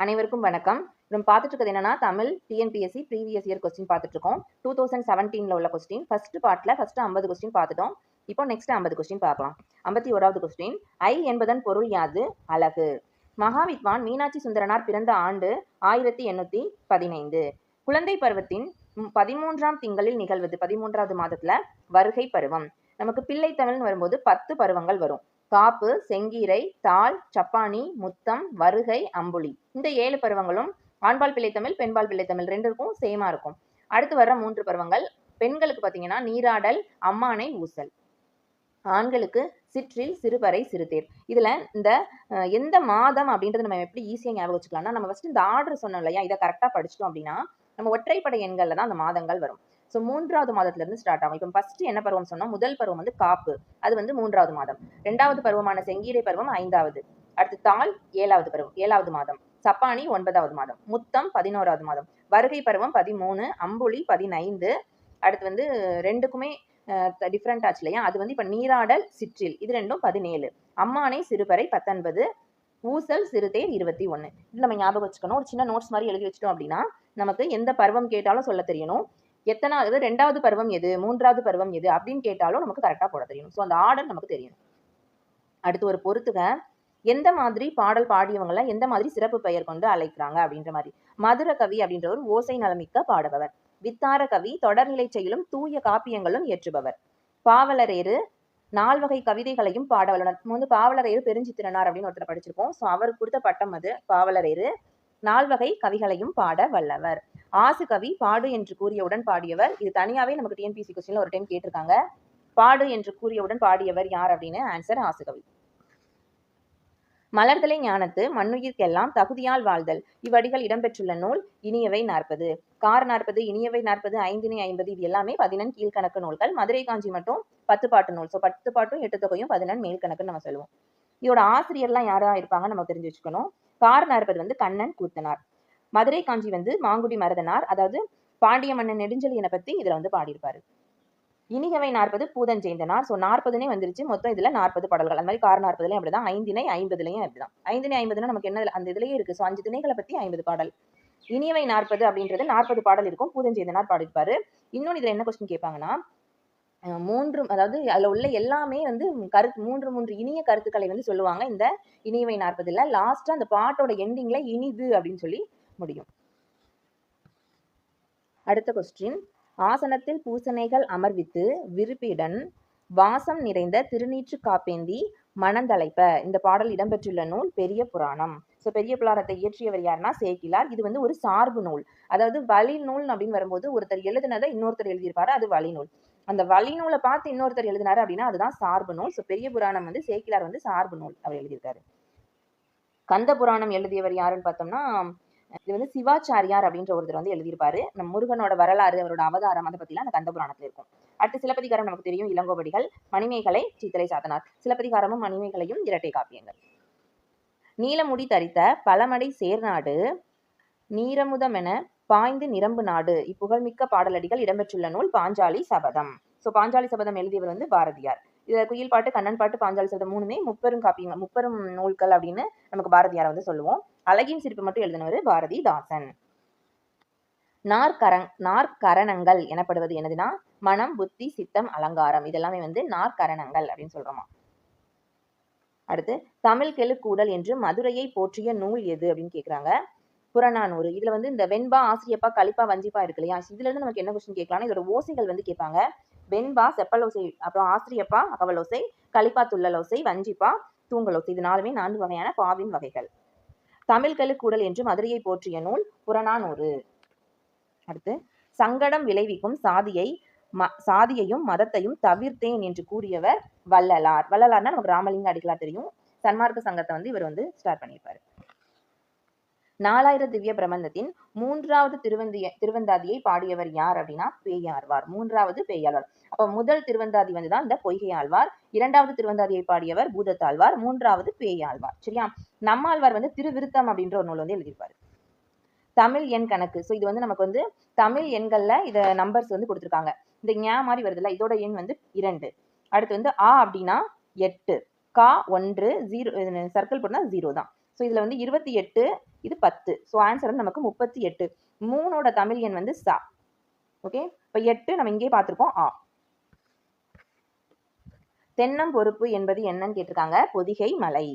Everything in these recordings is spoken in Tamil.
அனைவருக்கும் வணக்கம். நம்ம பார்த்துட்டு இருக்கிறது என்னன்னா Tamil TNPSC previous year question பார்த்துட்டு இருக்கோம். 2017 உள்ள கொஸ்டின் ஃபர்ஸ்ட் பார்ட்ல ஃபர்ஸ்ட் 50 கொஸ்டின் பார்த்துட்டோம். இப்போ நெக்ஸ்ட் 50 கொஸ்டின் பார்க்கலாம். 51வது கொஸ்டின், ஐ என்பதன் பொருள் யாது? அழகு. மகாவித்வான் மீனாட்சி சுந்தரனார் பிறந்த ஆண்டு 1815. குழந்தை பருவத்தின் 13ஆம் திங்களில் நிகழ்வது 13வது மாதத்துல வருகை பருவம். நமக்கு பிள்ளை தமிழ்னு வரும்போது 10 பருவங்கள் வரும். காப்பு, செங்கீரை, தாள், சப்பானி, முத்தம், வருகை, அம்புலி. இந்த 7 பருவங்களும் ஆண்பால் பிள்ளைத்தமிழ், பெண்பால் பிள்ளைத்தமிழ் ரெண்டுக்கும் சேமா இருக்கும். அடுத்து வர்ற 3 பருவங்கள் பெண்களுக்கு பார்த்தீங்கன்னா நீராடல், அம்மானை, ஊசல். ஆண்களுக்கு சிற்றில், சிறுபறை, சிறுதேர். இதுல இந்த எந்த மாதம் அப்படின்றத நம்ம எப்படி ஈஸியாக ஞாபகம் வச்சுக்கலாம்னா, நம்ம ஃபர்ஸ்ட் இந்த ஆர்டர் சொன்னோம் இல்லையா, இதை கரெக்டாக படிச்சிட்டோம் அப்படின்னா நம்ம ஒற்றைப்படை எண்கள்ல தான் அந்த மாதங்கள் வரும். ஸோ 3வது மாதத்துல இருந்து ஸ்டார்ட் ஆகும். இப்போ ஃபர்ஸ்ட் என்ன பருவம் சொன்னோம்? முதல் பருவம் வந்து காப்பு, அது வந்து 3வது மாதம். 2வது பருவமான செங்கீரை பருவம் 5வது. அடுத்து தாள் 7வது பருவம், 7வது மாதம். சப்பானி 9வது மாதம். முத்தம் 11வது மாதம். வருகை பருவம் 13, அம்புலி 15. அடுத்து வந்து ரெண்டுக்குமே டிஃப்ரெண்ட் ஆச்சு இல்லையா, அது வந்து இப்போ நீராடல், சிற்றில் இது ரெண்டும் 17. அம்மானை, சிறுபறை 19. ஊசல், சிறுதேர் 21. இது நம்ம ஞாபகம் வச்சுக்கணும். ஒரு சின்ன நோட்ஸ் மாதிரி எழுதி வச்சிட்டோம் அப்படின்னா நமக்கு எந்த பருவம் கேட்டாலும் சொல்ல தெரியணும். எத்தனாவது 2வது பருவம் எது, 3வது பருவம் எது அப்படின்னு கேட்டாலும் நமக்கு கரெக்டாக போட தெரியணும். ஸோ அந்த ஆர்டர் நமக்கு தெரியணும். அடுத்து ஒரு பொறுத்துக, எந்த மாதிரி பாடல் பாடியவங்களை எந்த மாதிரி சிறப்பு பெயர் கொண்டு அழைக்கிறாங்க அப்படின்ற மாதிரி. மதுர கவி அப்படின்றவர் ஓசை நலமிக்க பாடுபவர். வித்தார கவி தொடர்நிலை செயலும் தூய காப்பியங்களும் இயற்றுபவர். பாவலரேறு 4 வகை கவிதைகளையும் பாட வல்லனர். வந்து பாவலரேறு பெருஞ்சித்திரனார் அப்படின்னு ஒருத்தர் படிச்சிருக்கோம். ஸோ அவர் கொடுத்த பட்டம் அது. பாவலரேறு 4 வகை கவிகளையும் பாட வல்லவர். ஆசு கவி பாடு என்று கூறியவுடன் பாடியவர். இது தனியாவே நமக்கு டிஎன்பிசி கொஸ்டின்ல ஒரு டைம் கேட்டிருக்காங்க. பாடு என்று கூறியவுடன் பாடியவர் யார் அப்படின்னு ஆன்சர் ஆசு கவி. மலர்தலை ஞானத்து மண்ணுயிர்க்கெல்லாம் தகுதியால் வாழ்தல். இவ்வடிகள் இடம்பெற்றுள்ள நூல் இனியவை 40. கார் 40, இனியவை 40, ஐந்தினை 50 இது எல்லாமே 11 கீழ்கணக்கு நூல்கள். மதுரை காஞ்சி மட்டும் 10 பாட்டு நூல். ஸோ 10 பாட்டும் 8 தொகையும் 11 மேல்கணக்குன்னு நம்ம சொல்லுவோம். இதோட ஆசிரியர்லாம் யாரா இருப்பாங்க நம்ம தெரிஞ்சு வச்சுக்கணும். கார் 40 வந்து கண்ணன் கூத்தனார். மதுரை காஞ்சி வந்து மாங்குடி மருதனார், அதாவது பாண்டிய மன்னன் நெடுஞ்செழியனை பத்தி இதுல வந்து பாடியிருப்பாரு. இனியவை 40 பூதஞ்சேந்தனார். ஸோ 40னே வந்துருச்சு. மொத்தம் இதுல 40 பாடல்கள். அந்த மாதிரி கார் 40லயும் அப்படிதான், ஐந்தினை 50லயும் அப்படிதான். ஐந்தினை 50னா நமக்கு என்ன அந்த இதுலயே இருக்கு. ஸோ 5 திணைகளை பத்தி 50 பாடல். இனியவை 40 அப்படின்றது 40 பாடல் இருக்கும். பூதஞ்சேந்தனார் பாடியிருப்பாரு. இன்னொன்று இதுல என்ன கொஸ்டின் கேட்பாங்கன்னா, 3 அதாவது அதுல உள்ள எல்லாமே வந்து மூன்று இனிய கருத்துக்களை வந்து சொல்லுவாங்க. இந்த இனியவை 40ல லாஸ்டா அந்த பாட்டோட எண்டிங்ல இனிது அப்படின்னு சொல்லி முடியும். அடுத்த கொஸ்டின், ஆசனத்தில் பூசணைகள் அமர்வித்து விருப்பிடன் வாசம் நிறைந்த திருநீற்று காப்பேந்தி மணந்தலைப்ப. இந்த பாடல் இடம்பெற்றுள்ள நூல் பெரிய புராணம். ஸோ பெரிய புராணத்தை இயற்றியவர் யாருன்னா சேக்கிலார். இது வந்து ஒரு சார்பு நூல். அதாவது வழி நூல் அப்படின்னு வரும்போது ஒருத்தர் எழுதினதை இன்னொருத்தர் எழுதியிருப்பாரு, அது வழி நூல். அந்த வழி நூலை பார்த்து இன்னொருத்தர் எழுதினாரு அப்படின்னா அதுதான் சார்பு நூல். ஸோ பெரிய புராணம் வந்து சேக்கிலார் வந்து சார்பு நூல் அவர் எழுதியிருக்காரு. கந்த புராணம் எழுதியவர் யாருன்னு பார்த்தோம்னா, இது வந்து சிவாச்சாரியார் அப்படின்ற ஒருத்தர் வந்து எழுதியிருப்பாரு. நம்ம முருகனோட வரலாறு, அவரோட அவதாரம் அதை பத்திலாம் அந்த கந்த புராணத்துல இருக்கும். அடுத்து சிலப்பதிகாரம் நமக்கு தெரியும், இளங்கோவடிகள். மணிமேகலை சித்திரை சாத்தனார். சிலப்பதிகாரமும் மணிமேகலையும் இரட்டை காப்பியங்கள். நீலமுடி தரித்த பழமடை சேர்நாடு நீரமுதமென பாய்ந்து நிரம்பு நாடு. இப்புகழ்மிக்க பாடலடிகள் இடம்பெற்றுள்ள நூல் பாஞ்சாலி சபதம். ஸோ பாஞ்சாலி சபதம் எழுதியவர் வந்து பாரதியார். இதை குயில் பாட்டு, கண்ணன் பாட்டு, பாஞ்சாலி சபதம் மூணுமே முப்பெரும் காப்பியங்கள், முப்பெரும் நூல்கள் அப்படின்னு நமக்கு பாரதியாரை வந்து சொல்லுவோம். அழகின் சிரிப்பு மட்டும் எழுதினவர் பாரதிதாசன். நாற்கரணங்கள் எனப்படுவது என்னதுன்னா மனம், புத்தி, சித்தம், அலங்காரம். இதெல்லாமே வந்து நாற்கரணங்கள் அப்படின்னு சொல்றோமா. அடுத்து, தமிழ் கெழுக்கூடல் என்று மதுரையை போற்றிய நூல் எது அப்படின்னு கேட்குறாங்க. புறநானூறு. இதுல வந்து இந்த வெண்பா, ஆசிரியப்பா, கலிப்பா, வஞ்சிப்பா இருக்கு இல்லையா, இதுல இருந்து நமக்கு என்ன கொஸ்டின் கேட்கலாம், இதோட ஓசைகள் வந்து கேட்பாங்க. வெண்பா செப்பலோசை, அப்புறம் ஆசிரியப்பா அகவலோசை, கலிப்பா துள்ளலோசை, வஞ்சிப்பா தூங்கலோசை. இது 4 வகையான பாவின் வகைகள். தமிழ் கெழுக்கூடல் என்று மதுரையை போற்றிய நூல் புறநானூறு. அடுத்து, சங்கடம் விளைவிக்கும் சாதியையும் மதத்தையும் தவிர்த்தேன் என்று கூறியவர் வள்ளலார். வள்ளலார்னா நமக்கு ராமலிங்க அடிகளார் தெரியும். சன்மார்க்க சங்கத்தை வந்து இவர் வந்து ஸ்டார்ட் பண்ணியிருப்பாரு. 4000 திவ்ய பிரபந்தத்தின் 3வது திருவந்தாதியை பாடியவர் யார் அப்படின்னா பேயாழ்வார். 3வது பேயாழ்வார். அப்ப முதல் திருவந்தாதி வந்துதான் இந்த பொய்கை ஆழ்வார். 2வது திருவந்தாதியை பாடியவர் பூதத்தாழ்வார். 3வது பேயாழ்வார். சரியா. நம்மாழ்வார் வந்து திருவிருத்தம் அப்படின்ற ஒரு நூல் வந்து எழுதியிருப்பாரு. தமிழ் எண் கணக்கு. ஸோ இது வந்து நமக்கு வந்து தமிழ் எண்கள்ல இத நம்பர்ஸ் வந்து கொடுத்துருக்காங்க. இந்த ஞா மாதிரி வருதுல்ல, இதோட எண் வந்து 2. அடுத்து வந்து ஆ அப்படின்னா 8, கா 1, 0 சர்க்கிள் போட்டா 0 தான். ஸோ இதில் வந்து 28, இது 10. ஸோ ஆன்சர் வந்து நமக்கு 38. 3ஓட தமிழ் எண் வந்து சா. ஓகே, இப்போ 8 நம்ம இங்கே பார்த்துருக்கோம் ஆ. தென்னம் பொறுப்பு என்பது என்னன்னு கேட்டிருக்காங்க. பொதிகை மலை.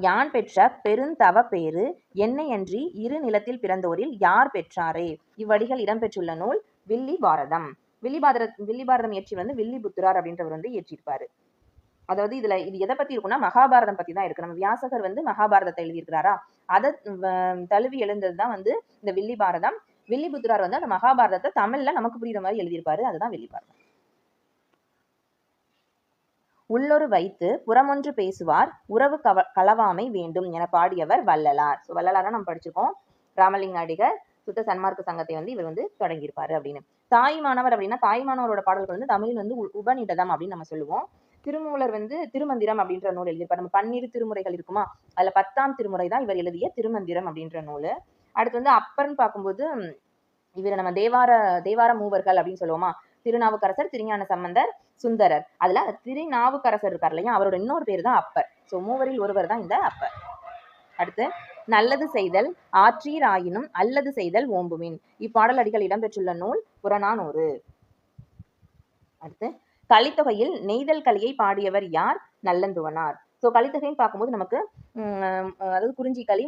யான் பெற்ற பெருந்தவ பேரு என்னையன்றி இரு நிலத்தில் பிறந்தோரில் யார் பெற்றாரே. இவ்வடிகள் இடம்பெற்றுள்ள நூல் வில்லி பாரதம். வில்லி பாரதம் இயற்றி வந்து வில்லிபுத்திரார் அப்படின்றவர் வந்து இயற்றியிருப்பாரு. அதாவது இது எதை பத்தி இருக்குன்னா மகாபாரதம் பத்தி தான் இருக்கு. நம்ம வியாசகர் வந்து மகாபாரதத்தை எழுதியிருக்கிறாரா, அதை தழுவி எழுந்ததுதான் வந்து இந்த வில்லி பாரதம். வில்லிபுத்திரார் வந்து அந்த மகாபாரதத்தை தமிழ்ல நமக்கு புரியுற மாதிரி எழுதியிருப்பாரு. அதுதான் வில்லி பாரதம். உள்ளொரு வைத்து புறமொன்று பேசுவார் உறவு களவாமை வேண்டும் என பாடியவர் வள்ளலார். ஸோ வள்ளலார் நம்ம படிச்சிருக்கோம். ராமலிங்க அடிகள் சுத்த சன்மார்க்க சங்கத்தை வந்து இவர் வந்து தொடங்கியிருப்பாரு அப்படின்னு. தாய்மானவர் அப்படின்னா தாய்மானவரோட பாடல்கள் வந்து தமிழில் வந்து உபநிடதம் அப்படின்னு நம்ம சொல்லுவோம். திருமூலர் வந்து திருமந்திரம் அப்படின்ற நூல் எழுதியிருப்பார். நம்ம 12 திருமுறைகள் இருக்குமா, அதுல 10ஆம் திருமுறை தான் இவர் எழுதிய திருமந்திரம் அப்படின்ற நூல். அடுத்து வந்து அப்பர்ன்னு பார்க்கும்போது இவர் நம்ம தேவார மூவர்கள் அப்படின்னு சொல்லுவோமா, திருநாவுக்கரசர், திருஞான சம்பந்தர், சுந்தரர். அதுல திருநாவுக்கரசர் இருக்கார் இல்லையா, அவரோட இன்னொரு பேர் தான் அப்பர். ஸோ மூவரில் ஒருவர் தான் இந்த அப்பர். அடுத்து நல்லது செய்தல் ஆற்றீராயினும் அல்லது செய்தல் ஓம்புமின். இப்பாடல் அடிகள் இடம்பெற்றுள்ள நூல் புறநானூறு. அடுத்து கலித்தொகையில் நெய்தல் கலியை பாடியவர் யார்? நல்லந்துவனார். ஸோ கலித்தொகைன்னு பார்க்கும்போது நமக்கு அதாவது குறிஞ்சி களி,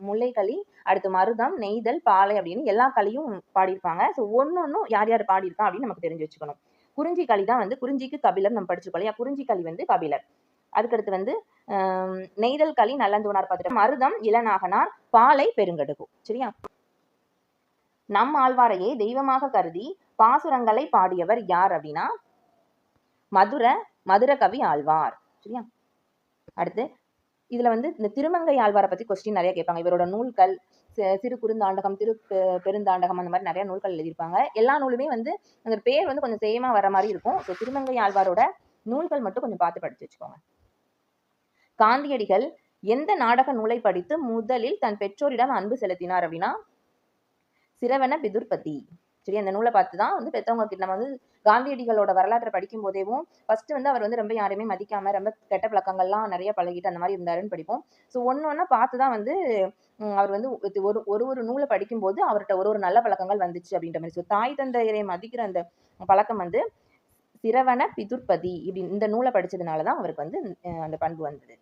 முல்லை களி, அடுத்து மருதம், நெய்தல், பாலை அப்படின்னு எல்லா களியும் பாடியிருப்பாங்க. ஸோ ஒன்னொன்னும் யார் யார் பாடியிருக்கா அப்படின்னு நமக்கு தெரிஞ்சு வச்சுக்கணும். குறிஞ்சி களி தான் வந்து குறிஞ்சிக்கு கபிலர் நம்ம படிச்சிருக்கோம் இல்லையா, குறிஞ்சி களி வந்து கபிலர். அதுக்கடுத்து வந்து நெய்தல் களி நல்லந்துவனார் பார்த்துட்டு, மருதம் இளநாகனார், பாலை பெருங்கடுகு. சரியா? நம் ஆழ்வாரையே தெய்வமாக கருதி பாசுரங்களை பாடியவர் யார் அப்படின்னா மதுர கவி ஆழ்வார். சரியா? அடுத்து இதுல வந்து இந்த திருமங்கை ஆழ்வாரை பத்தி கொஸ்டின் நிறைய கேட்பாங்க. இவரோட நூல்கள் சிறு குறுந்தாண்டகம், பெருந்தாண்டகம், அந்த மாதிரி நிறைய நூல்கள் எழுதியிருப்பாங்க. எல்லா நூலுமே வந்து அந்த பேர் வந்து கொஞ்சம் சேமா வர மாதிரி இருக்கும். ஸோ திருமங்கை ஆழ்வாரோட நூல்கள் மட்டும் கொஞ்சம் பார்த்து படிச்சு வச்சுக்கோங்க. காந்தியடிகள் எந்த நாடக நூலை படித்து முதலில் தன் பெற்றோரிடம் அன்பு செலுத்தினார் அப்படின்னா சிரவண பிதுர்பதி. சரி, அந்த நூலை பார்த்து தான் வந்து பெற்றவங்க கிட்ட நம்ம வந்து காந்தியடிகளோட வரலாற்றை படிக்கும் போதேவும் ஃபர்ஸ்ட் வந்து அவர் வந்து ரொம்ப யாரையுமே மதிக்காம ரொம்ப கெட்ட பழக்கங்கள்லாம் நிறைய பழகிட்டு அந்த மாதிரி இருந்தாருன்னு படிப்போம். ஸோ ஒன்று பார்த்து தான் வந்து அவர் வந்து ஒரு நூலை படிக்கும்போது அவர்கிட்ட ஒரு நல்ல பழக்கங்கள் வந்துச்சு அப்படின்ற மாதிரி. ஸோ தாய் தந்தையரை மதிக்கிற அந்த பழக்கம் வந்து சிரவண பிதுர்பதி இப்படி இந்த நூலை படிச்சதுனால தான் அவருக்கு வந்து அந்த பண்பு வந்தது.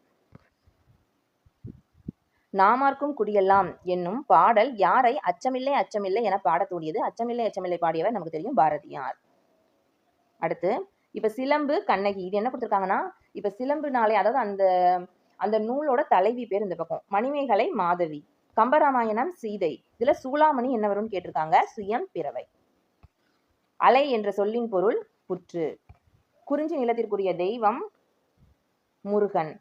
நாமார்க்கும் குடியெல்லாம் என்னும் பாடல் யாரை அச்சமில்லை அச்சமில்லை என பாட தூண்டியது? அச்சமில்லை அச்சமில்லை பாடியவர் நமக்கு தெரியும், பாரதியார். அடுத்து இப்ப சிலம்பு கண்ணகி இது என்ன கொடுத்துருக்காங்கன்னா, இப்ப சிலம்புனாலே அதாவது அந்த நூலோட தலைவி பேர் இந்த பக்கம், மணிமேகலை மாதவி, கம்பராமாயணம் சீதை, இதுல சூளாமணி என்ன வரும்னு கேட்டிருக்காங்க, சுயம் பிறவை. அலை என்ற சொல்லின் பொருள் புற்று. குறிஞ்சி நிலத்திற்குரிய தெய்வம் முருகன்.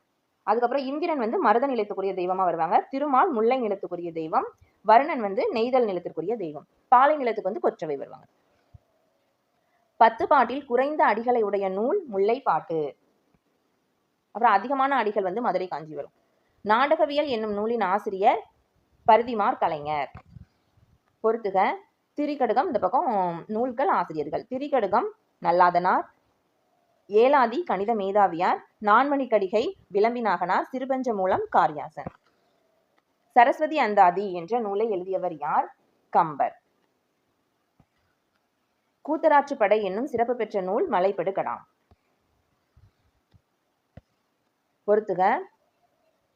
அதுக்கப்புறம் இந்திரன் வந்து மருத நிலத்துக்குரிய தெய்வமா வருவாங்க. திருமால் முல்லை நிலத்துக்குரிய தெய்வம். வருணன் வந்து நெய்தல் நிலத்துக்குரிய தெய்வம். பாலை நிலத்துக்கு வந்து கொற்றவை வருவாங்க. 10 பாட்டில் குறைந்த அடிகளை உடைய நூல் முல்லை பாட்டு. அப்புறம் அதிகமான அடிகள் வந்து மதுரை காஞ்சி வரும். நாடகவியல் என்னும் நூலின் ஆசிரியர் பரிதிமார் கலைஞர். பொறுத்துக. திரிகடுகம் இந்த பக்கம் நூல்கள் ஆசிரியர்கள். திரிகடுகம் நல்லாதனார், ஏலாதி கணித மேதாவியார், நான்மணிக்கடிகை விளம்பிநாகனார், சிறுபஞ்ச மூலம் காரியாசன். சரஸ்வதி அந்தாதி என்ற நூலை எழுதியவர் யார்? கம்பர். கூத்தராற்றுப்படை என்னும் சிறப்பு பெற்ற நூல் மலைப்படு கடாம். பொறுத்துக.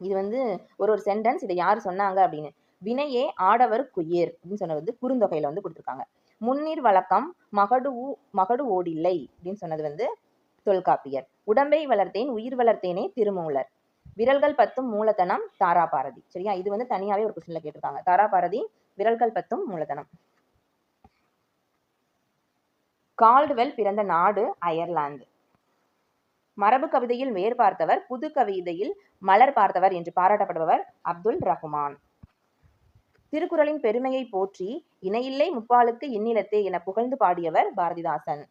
இது வந்து ஒரு சென்டென்ஸ், இதை யார் சொன்னாங்க அப்படின்னு. வினையே ஆடவர் குயிர் அப்படின்னு சொன்னது வந்து குறுந்தொகையில வந்து கொடுத்துருக்காங்க. முன்னீர் வழக்கம் மகடு ஓடில்லை அப்படின்னு சொன்னது வந்து தொல்காப்பியர். உடம்பை வளர்த்தேன் உயிர் வளர்த்தேனே திருமூலர். விரல்கள் 10 மூலதனம் தாராபாரதி. சரியா? இது வந்து தனியாவே ஒரு கொஸ்டின்ல கேட்டிருக்காங்க. தாராபாரதி, விரல்கள் 10 மூலதனம். கால்டுவெல் பிறந்த நாடு அயர்லாந்து. மரபு கவிதையில் வேர் பார்த்தவர், புது கவிதையில் மலர் பார்த்தவர் என்று பாராட்டப்படுபவர் அப்துல் ரஹ்மான். திருக்குறளின் பெருமையை போற்றி இணையில்லை முப்பாலுக்கு இந்நிலத்தே என புகழ்ந்து பாடியவர் பாரதிதாசன்.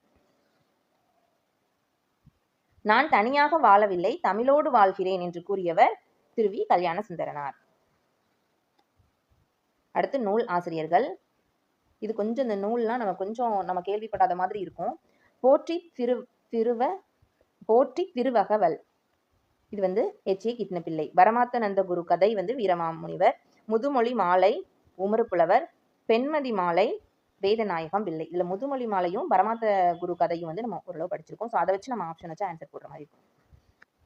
நான் தனியாக வாழவில்லை தமிழோடு வாழ்கிறேன் என்று கூறியவர் திருவி கல்யாண சுந்தரனார். அடுத்து நூல் ஆசிரியர்கள். இது கொஞ்சம் இந்த நூல்லாம் நம்ம கேள்விப்படாத மாதிரி இருக்கும். போற்றி திருவகவல், இது வந்து எச்.ஏ. கிட்னப்பிள்ளை. பரமாத்தநந்த குரு கதை வந்து வீரமாமுனிவர். முதுமொழி மாலை உமறு புலவர். பெண்மதி மாலை வேதநாயகம் பிள்ளை. இதில் முதுமொழி மாலையும் பரமாத்த குரு கதையும் வந்து நம்ம ஓரளவு படிச்சிருக்கோம். ஸோ அதை வச்சு நம்ம ஆப்ஷன் வச்சு ஆன்சர் போடுற மாதிரி இருக்கும்.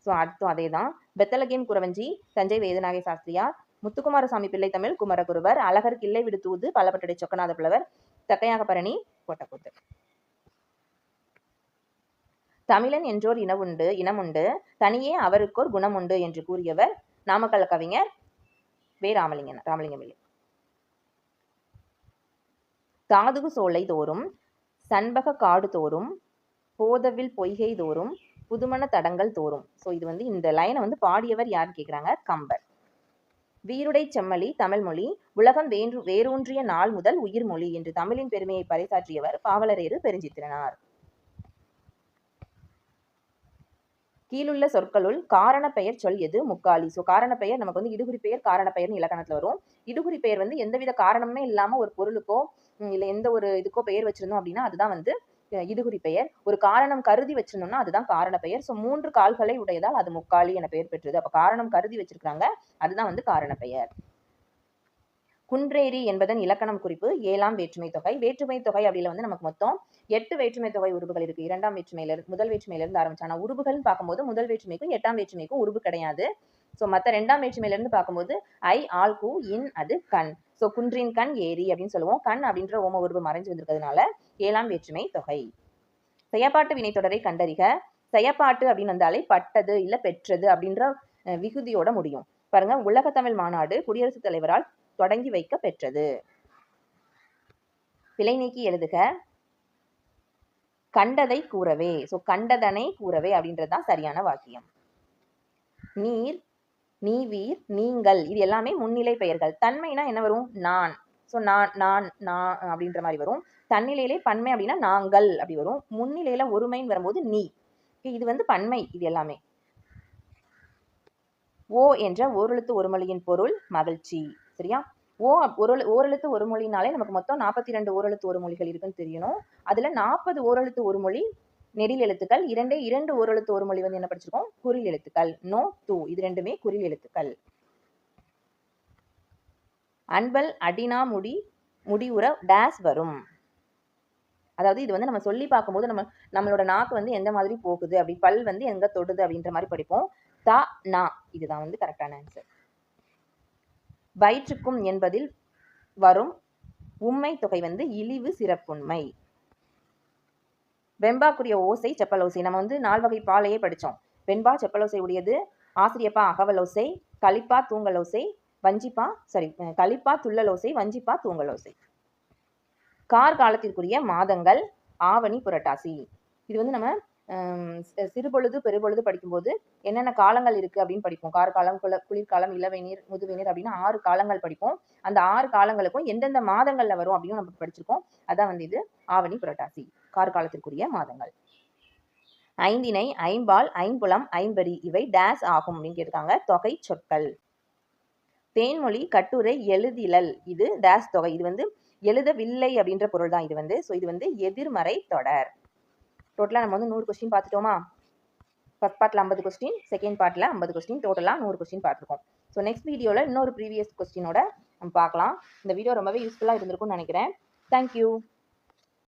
ஸோ அடுத்தும் அதே தான். பெத்தலகேம் குறவஞ்சி தஞ்சை வேதநாயக சாஸ்திரியார். முத்துக்குமாரசாமி பிள்ளை தமிழ் குமரகுருவர். அழகர் கிள்ளை விடு தூது பலப்பட்டடை சொக்கநாத புலவர். தக்கையாக பரணி கோட்டக்கூத்து. தமிழன் என்றோர் இனமுண்டு தனியே அவருக்கோர் குணமுண்டு என்று கூறியவர் நாமக்கல் கவிஞர் வே. ராமலிங்கம் பிள்ளை. தாதுகு சோலை தோறும் சண்பக காடு தோறும் போதவில் பொய்கை தோறும் புதுமண தடங்கள் தோறும். ஸோ இது வந்து இந்த லைனை வந்து பாடியவர் யாருன்னு கேட்குறாங்க, கம்பர். வீருடை செம்மொழி தமிழ்மொழி உலகம் வேரூன்றிய நாள் முதல் உயிர்மொழி என்று தமிழின் பெருமையை பறைசாற்றியவர் பாவலரேறு பெருஞ்சித்திரனார். கீழுள்ள சொற்களுள் காரண பெயர் சொல் எது முக்காலி. ஸோ காரண பெயர் நமக்கு வந்து இடுகுறி பெயர் காரண பெயர்னு இலக்கணத்தில் வரும். இடுகுறி பெயர் வந்து எந்தவித காரணமே இல்லாமல் ஒரு பொருளுக்கோ இல்லை எந்த ஒரு இதுக்கோ பெயர் வச்சிருந்தோம் அப்படின்னா அதுதான் வந்து இடுகுறி பெயர். ஒரு காரணம் கருதி வச்சிருந்தோம்னா அதுதான் காரண பெயர். ஸோ 3 கால்களை உடையதால் அது முக்காலி என பெயர் பெற்றது. அப்போ காரணம் கருதி வச்சிருக்காங்க, அதுதான் வந்து காரண பெயர். குன்றேரி என்பதன் இலக்கணம் குறிப்பு 7ஆம் வேற்றுமை தொகை. வேற்றுமை தொகை அப்படில வந்து நமக்கு மொத்தம் 8 வேற்றுமை தொகை உருபுகள் இருக்கு. 2ஆம் வேற்றுமையிலிருந்து முதல் வேற்றுமையிலிருந்து ஆரம்பிச்சு. ஆனால் உருபுகள்னு பார்க்கும்போது முதல் வேற்றுமைக்கும் 8ஆம் வேற்றுமைக்கும் உருபு கிடையாது. ஸோ மற்ற 2ஆம் வேற்றுமையிலிருந்து பார்க்கும்போது ஐ, ஆல், கு, இன், அது கண். ஸோ குன்றின் கண் ஏரி அப்படின்னு சொல்லுவோம். கண் அப்படின்ற ஓம உருவு மறைஞ்சு வந்திருக்கிறதுனால 7ஆம் வேற்றுமை தொகை. செயப்பாட்டு வினைத்தொடரை கண்டறிக. செயப்பாட்டு அப்படின்னு வந்தாலே பட்டது இல்லை பெற்றது அப்படின்ற விகுதியோட முடியும். பாருங்க, உலக தமிழ் மாநாடு குடியரசுத் தலைவரால் தொடங்கி வைக்க பெற்றது. பிழை நீக்கி எழுதுக. கண்டதை கூறவே. ஸோ கண்டதனை கூறவே அப்படின்றதுதான் சரியான வாக்கியம். நீர், நீவீர், நீங்கள் இது எல்லாமே முன்னிலை பெயர்கள். தன்மைனா என்ன வரும், நான். ஸோ நான் அப்படின்ற மாதிரி வரும். தன்னிலையிலே பன்மை அப்படின்னா நாங்கள் அப்படி வரும். முன்னிலையில ஒருமைன்னு வரும்போது நீ. இது வந்து பன்மை. இது எல்லாமே. ஓ என்ற ஓரெழுத்து ஒரு மொழியின் பொருள் மகிழ்ச்சி. சரியா? ஓரெழுத்து ஒரு மொழினாலே நமக்கு மொத்தம் 42 ஓரெழுத்து ஒரு மொழிகள் இருக்குன்னு தெரியணும். அதுல 40 ஓரெழுத்து ஒரு மொழி நெடில் எழுத்துக்கள். 2 ஓரெழுத்து ஒரு மொழி வந்து என்ன படிச்சிருக்கோம், குறில் எழுத்துக்கள். நோ, தூ இது ரெண்டுமே குறில் எழுத்துக்கள். அன்பல் அடினா முடிவுற டேஸ் வரும். அதாவது இது வந்து நம்ம சொல்லி பார்க்கும்போது நம்மளோட நாக்கு வந்து எந்த மாதிரி போகுது, அப்படி பல் வந்து எங்க தொடுது அப்படின்ற மாதிரி படிப்போம். தா நா இதுதான் வந்து கரெக்டான ஆன்சர். வயிற்றுக்கும் என்பதில் வரும் உண்மை தொகை வந்து இழிவு சிறப்புண்மை. வெண்பாக்குரிய ஓசை செப்பலோசை. நம்ம வந்து 4 வகை பாலையே படித்தோம். வெண்பா செப்பலோசை உடையது, ஆசிரியப்பா அகவலோசை, களிப்பா தூங்கலோசை, களிப்பா துள்ளலோசை, வஞ்சிப்பா தூங்கலோசை. கார்காலத்திற்குரிய மாதங்கள் ஆவணி புரட்டாசி. இது வந்து நம்ம சிறுபொழுது பெருபொழுது படிக்கும்போது என்னென்ன காலங்கள் இருக்கு அப்படின்னு படிப்போம். கார்காலம், குளிர்காலம், இளவேநீர், முதுவேநீர் அப்படின்னு 6 காலங்கள் படிப்போம். அந்த 6 காலங்களுக்கும் எந்தெந்த மாதங்கள்ல வரும் அப்படின்னு நம்ம படிச்சிருக்கோம். அதான் வந்து இது ஆவணி புரட்டாசி, கார்காலத்திற்குரிய மாதங்கள். ஐந்தினை, ஐம்பால், ஐம்புலம், ஐம்பரி இவை டேஸ் ஆகும் அப்படின்னு கேட்டிருக்காங்க. தொகை சொற்கள். தேன்மொழி கட்டுரை எழுதிலல் இது டேஸ் தொகை. இது வந்து எழுதவில்லை அப்படின்ற பொருள் தான் இது வந்து. ஸோ இது வந்து எதிர்மறை தொடர். டோட்டலாக நம்ம வந்து 100 கொஸ்டின் பார்த்துட்டோமா? ஃபர்ஸ்ட் பார்ட்டில் 50 கொஸ்டின், செகண்ட் பார்ட்டில் 50 கொஸ்டின், டோட்டலாக 100 கொஸ்டின் பார்த்துருக்கோம். ஸோ நெக்ஸ்ட் வீடியோவில் இன்னொரு ப்ரீவியஸ் கொஸ்டினோட நம்ம பார்க்கலாம். இந்த வீடியோ ரொம்பவே யூஸ்ஃபுல்லாக இருந்திருக்கும்னு நினைக்கிறேன். தேங்க்யூ.